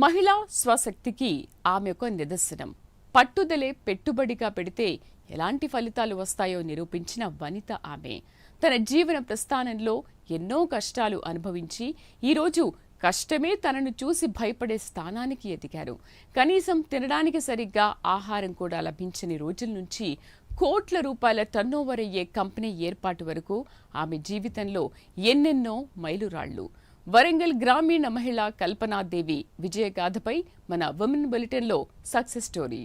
మహిళా స్వశక్తికి ఆమె ఒక నిదర్శనం. పట్టుదలే పెట్టుబడిగా పెడితే ఎలాంటి ఫలితాలు వస్తాయో నిరూపించిన వనిత ఆమె. తన జీవన ప్రస్థానంలో ఎన్నో కష్టాలు అనుభవించి ఈరోజు కష్టమే తనను చూసి భయపడే స్థానానికి ఎదిగారు. కనీసం తినడానికి సరిగ్గా ఆహారం కూడా లభించని రోజుల నుంచి కోట్ల రూపాయల టర్నోవర్ అయ్యే కంపెనీ ఏర్పాటు వరకు ఆమె జీవితంలో ఎన్నెన్నో మైలురాళ్లు. వరంగల్ గ్రామీణ మహిళ కల్పనాదేవి విజయగాథపై మన విమెన్ బులెటిన్లో సక్సెస్ స్టోరీ.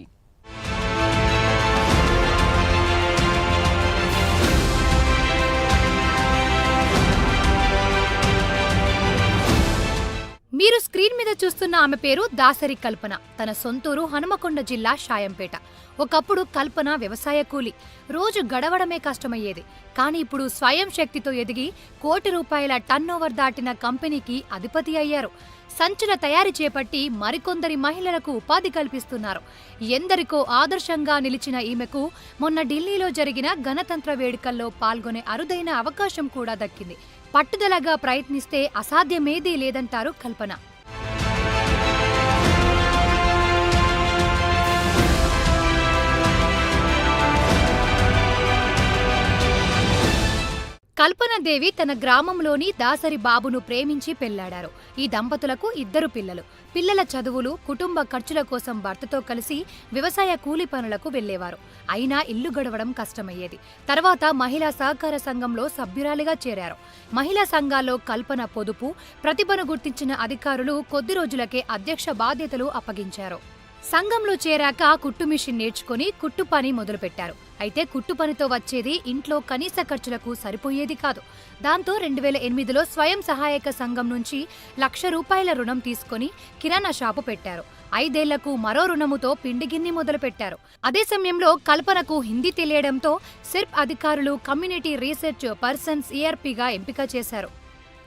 మీరు స్క్రీన్ మీద చూస్తున్న ఆమె పేరు దాసరి కల్పన. తన సొంతూరు హనుమకొండ జిల్లా షాయంపేట. ఒకప్పుడు కల్పన వ్యవసాయ కూలి. రోజు గడవడమే కష్టమయ్యేది. కానీ ఇప్పుడు స్వయం శక్తితో ఎదిగి కోటి రూపాయల టర్నోవర్ దాటిన కంపెనీకి అధిపతి అయ్యారు. సంచుల తయారీ చేపట్టి మరికొందరి మహిళలకు ఉపాధి కల్పిస్తున్నారు. ఎందరికో ఆదర్శంగా నిలిచిన ఈమెకు మొన్న ఢిల్లీలో జరిగిన గణతంత్ర వేడుకల్లో పాల్గొనే అరుదైన అవకాశం కూడా దక్కింది. పట్టుదలగా ప్రయత్నిస్తే అసాధ్యమేదీ లేదంటారు కల్పన. కల్పనాదేవి తన గ్రామంలోని దాసరి బాబును ప్రేమించి పెళ్లాడారు. ఈ దంపతులకు 2 పిల్లలు. పిల్లల చదువులు, కుటుంబ ఖర్చుల కోసం భర్తతో కలిసి వ్యవసాయ కూలి పనులకు వెళ్లేవారు. అయినా ఇల్లు గడవడం కష్టమయ్యేది. తర్వాత మహిళా సహకార సంఘంలో సభ్యురాలిగా చేరారు. మహిళా సంఘాల్లో కల్పన పొదుపు, ప్రతిభను గుర్తించిన అధికారులు కొద్ది రోజులకే అధ్యక్ష బాధ్యతలు అప్పగించారు. సంఘంలో చేరాక కుట్టు మిషన్ నేర్చుకుని కుట్టు పని మొదలుపెట్టారు. అయితే కుట్టు పనితో వచ్చేది ఇంట్లో కనీస ఖర్చులకు సరిపోయేది కాదు. దాంతో 2008లో స్వయం సహాయక సంఘం నుంచి ₹1,00,000 రుణం తీసుకుని కిరాణా షాపు పెట్టారు. 5 ఏళ్లకు మరో రుణముతో పిండిగిన్ని మొదలుపెట్టారు. అదే సమయంలో కల్పనకు హిందీ తెలియడంతో సిర్ప్ అధికారులు కమ్యూనిటీ రీసెర్చ్ పర్సన్ ERPగా ఎంపిక చేశారు.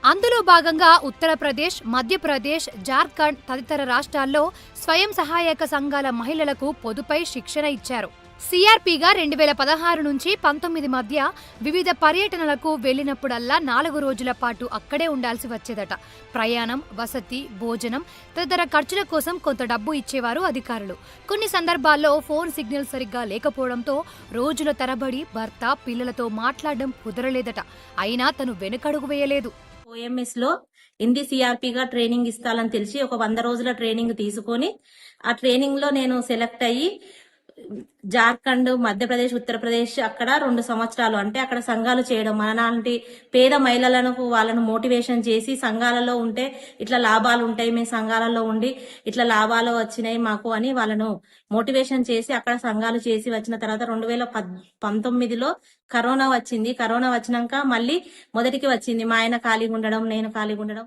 అందులో భాగంగా ఉత్తరప్రదేశ్, మధ్యప్రదేశ్, జార్ఖండ్ తదితర రాష్ట్రాల్లో స్వయం సహాయక సంఘాల మహిళలకు పొదుపై శిక్షణ ఇచ్చారు. CRPగా 2016 నుంచి 19 మధ్య వివిధ పర్యటనలకు వెళ్లినప్పుడల్లా 4 రోజుల పాటు అక్కడే ఉండాల్సి వచ్చేదట. ప్రయాణం, వసతి, భోజనం తదితర ఖర్చుల కోసం కొంత డబ్బు ఇచ్చేవారు అధికారులు. కొన్ని సందర్భాల్లో ఫోన్ సిగ్నల్ సరిగ్గా లేకపోవడంతో రోజుల తరబడి భర్త, పిల్లలతో మాట్లాడడం కుదరలేదట. అయినా తను వెనుకడుగు వేయలేదు. OMS లో హిందీ CRPగా ట్రైనింగ్ ఇస్తాలని తెలిసి ఒక 100 రోజుల ట్రైనింగ్ తీసుకొని ఆ ట్రైనింగ్ లో నేను సెలెక్ట్ అయ్యి జార్ఖండ్, మధ్యప్రదేశ్, ఉత్తరప్రదేశ్ అక్కడ 2 సంవత్సరాలు అంటే అక్కడ సంఘాలు చేయడం, మనలాంటి పేద మహిళలను వాళ్ళను మోటివేషన్ చేసి సంఘాలలో ఉంటే ఇట్లా లాభాలు ఉంటాయి, మేము సంఘాలలో ఉండి ఇట్లా లాభాలు వచ్చినాయి మాకు అని వాళ్ళను మోటివేషన్ చేసి అక్కడ సంఘాలు చేసి వచ్చిన తర్వాత 2019లో కరోనా వచ్చింది. కరోనా వచ్చినాక మళ్ళీ మొదటికి వచ్చింది. మా ఆయన ఖాళీగా ఉండడం, నేను ఖాళీగా ఉండడం.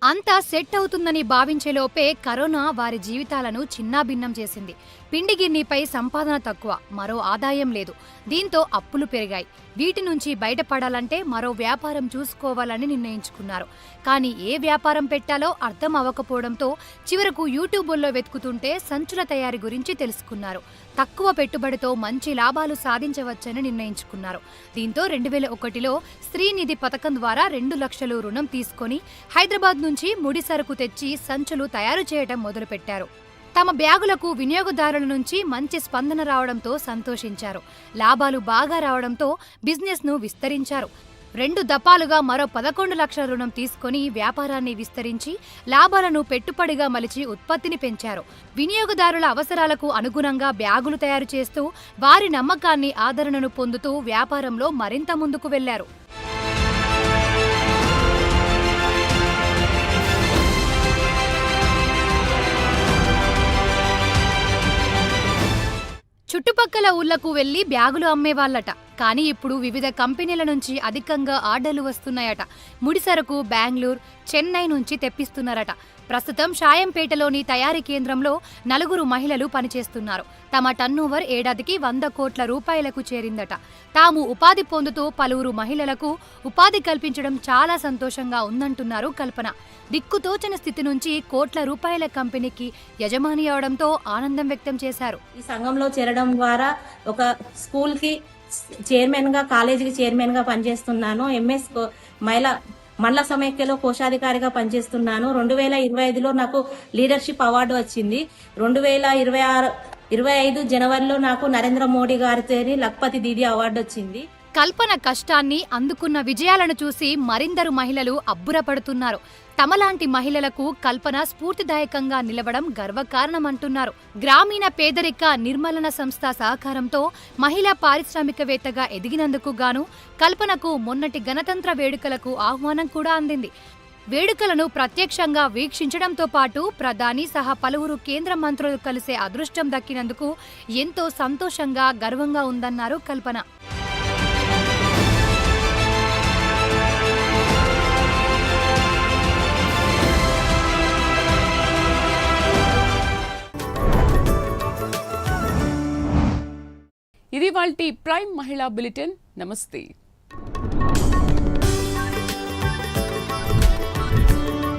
అంతా సెట్ అవుతుందని భావించేలోపే కరోనా వారి జీవితాలను చిన్నాభిన్నం చేసింది. పిండి గిన్నీపై సంపాదన తక్కువ, మరో ఆదాయం లేదు. దీంతో అప్పులు పెరిగాయి. వీటి నుంచి బయటపడాలంటే మరో వ్యాపారం చూసుకోవాలని నిర్ణయించుకున్నారు. కానీ ఏ వ్యాపారం పెట్టాలో అర్థం అవ్వకపోవడంతో చివరకు యూట్యూబుల్లో వెతుకుతుంటే సంచుల తయారీ గురించి తెలుసుకున్నారు. తక్కువ పెట్టుబడితో మంచి లాభాలు సాధించవచ్చని నిర్ణయించుకున్నారు. దీంతో 2001లో స్త్రీనిధి పథకం ద్వారా 2 లక్షలు రుణం తీసుకుని హైదరాబాద్ నుంచి ముడి సరుకు తెచ్చి సంచులు తయారు చేయడం మొదలుపెట్టారు. తమ బ్యాగులకు వినియోగదారుల నుంచి మంచి స్పందన రావడంతో సంతోషించారు. లాభాలు బాగా రావడంతో బిజినెస్ ను విస్తరించారు. 2 దఫాలుగా మరో 11 లక్షల రుణం తీసుకుని వ్యాపారాన్ని విస్తరించి లాభాలను పెట్టుబడిగా మలిచి ఉత్పత్తిని పెంచారు. వినియోగదారుల అవసరాలకు అనుగుణంగా బ్యాగులు తయారు చేస్తూ వారి నమ్మకాన్ని, ఆదరణను పొందుతూ వ్యాపారంలో మరింత ముందుకు వెళ్లారు. చుట్టుపక్కల ఊళ్లకు వెళ్లి బ్యాగులు అమ్మేవాళ్లట. కానీ ఇప్పుడు వివిధ కంపెనీల నుంచి అధికంగా ఆర్డర్లు వస్తున్నాయట. ముడిసరకు బెంగళూరు, చెన్నై నుంచి తెప్పిస్తున్నారట. ప్రస్తుతం షాయంపేటలోని తయారీ కేంద్రంలో 4 మహిళలు పనిచేస్తున్నారు. తమ టర్నోవర్ ఏడాదికి 100 కోట్ల రూపాయలకు చేరిందట. తాము ఉపాధి పొందుతూ పలువురు మహిళలకు ఉపాధి కల్పించడం చాలా సంతోషంగా ఉందంటున్నారు కల్పన. దిక్కుతోచని స్థితి నుంచి కోట్ల రూపాయల కంపెనీకి యజమాని అవడంతో ఆనందం వ్యక్తం చేశారు. ఈ సంఘంలో చేరడం ద్వారా ఒక స్కూల్ కి చైర్మన్ గా, కాలేజీకి చైర్మన్ గా పనిచేస్తున్నాను. MS మండల సమైక్యలో కోశాధికారిగా పనిచేస్తున్నాను. 2025లో నాకు లీడర్షిప్ అవార్డు వచ్చింది. 2025 జనవరిలో నాకు నరేంద్ర మోడీ గారితో లఖ్పతి దీదీ అవార్డు వచ్చింది. కల్పన కష్టాన్ని అందుకున్న విజయాలను చూసి మరిందరు మహిళలు అబ్బురపడుతున్నారు. తమలాంటి మహిళలకు కల్పన స్ఫూర్తిదాయకంగా నిలవడం గర్వకారణమంటున్నారు. గ్రామీణ పేదరిక నిర్మూలన సంస్థ సహకారంతో మహిళా పారిశ్రామికవేత్తగా ఎదిగినందుకు గాను కల్పనకు మొన్నటి గణతంత్ర వేడుకలకు ఆహ్వానం కూడా అందింది. వేడుకలను ప్రత్యక్షంగా వీక్షించడంతో పాటు ప్రధాని సహా పలువురు కేంద్ర మంత్రులు కలిసే అదృష్టం దక్కినందుకు ఎంతో సంతోషంగా గర్వంగా ఉందన్నారు కల్పన. ఇది వాల్టి ప్రైమ్ మహిళా బులెటిన్. నమస్తే.